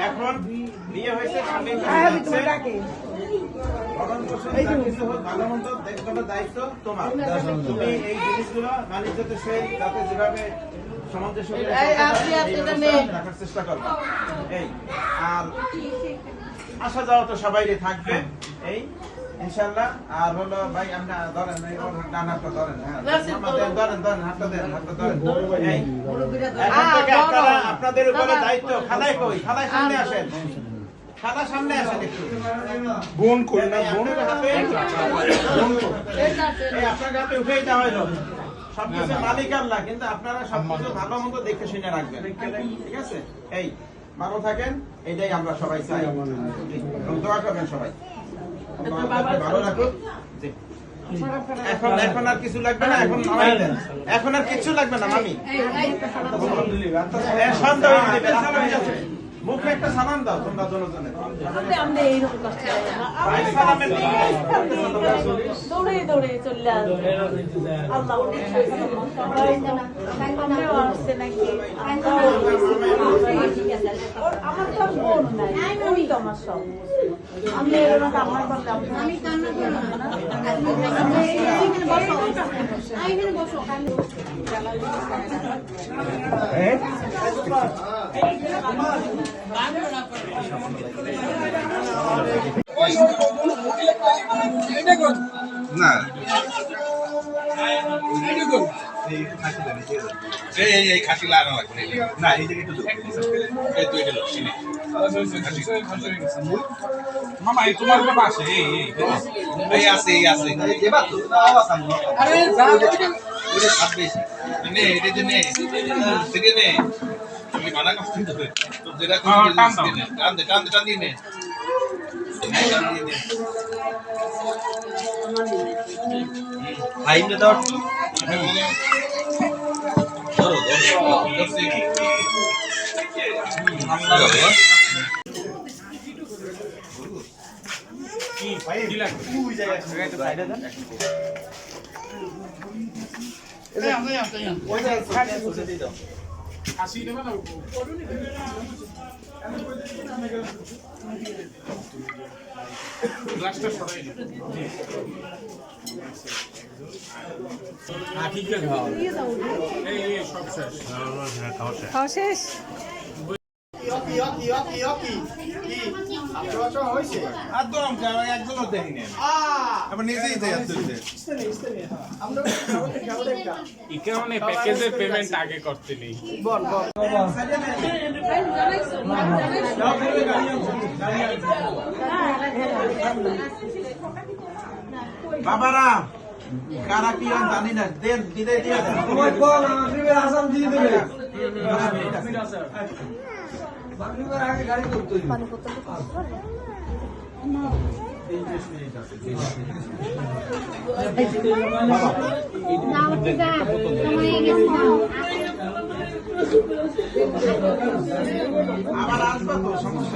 এখন বিয়ে হয়েছে ভালো মন্দ দেখভালের দায়িত্ব তোমার। তুমি এই জিনিসগুলো মানিজ্যতে সে যাতে যেভাবে সামঞ্জস্য রাখার চেষ্টা করবে। এই আর আসা যাওয়া তো সবাই থাকবে এই ইনশাআল্লাহ। আর হলো ভাই আমরা ধরেন ডান হাতটা ধরেন, ধরেন হাতটা দেন, হাতটা ধরেন। এই এখন থেকে আপনাদের উপরে দায়িত্ব। খালাই কই? খালাই সামনে আসেন, খালা সামনে আসেন একটু। বোন কই না? বোন আপনার হাতে উঠেই দেওয়া হইলো। সবকিছু মালিক আল্লাহ, কিন্তু আপনারা সবকিছু ভালো মন্দ দেখে শুনে রাখবেন, ঠিক আছে? এই ভালো থাকেন, এটাই আমরা সবাই চাই। দোয়া করবেন সবাই, ভালো রাখুন। এখন আর কিছু লাগবে না, এখন আর কিছু লাগবে না মামি। মুখে একটা সালাম দাও তোমরা জনজনে। দৌড়ে দৌড়ে চলে আসবে আল্লাহ আসছে নাকি। আমার তো বোন নাই, ওই তো আমার সব। আমি এরকম কান্না করলাম, আমি কান্না করলাম না। না এই খাসি লাগানো লাগবে না, এই দিকে একটু এই তো এটা লোকসিনে মামা এই তোমার বাবা আছে এই আছে এই দেবা তো আওয়াজ আনো। আরে যা ওরে সাত বেশি নে এটা নে থেকে নে তুমি মানা করতে হবে তো যেটা কোন টান দিয়ে নে আইনে দাও ধরো কি লাগবে ওই জায়গায় তো সাইডে দেন ওই জায়গায় খাসি বসে দিয়ে দাও। খাসি দেবা না গ্লাসটা সরাই দিন। ঠিক আছে এই সব শেষ, খাওয়া শেষ। প্যাকেজের পেমেন্ট আগে করতে নেই। বাবারা কারা কি জানি না, দেন দিলে দিয়ে দেন। আবার আসবা তো সমস্যা।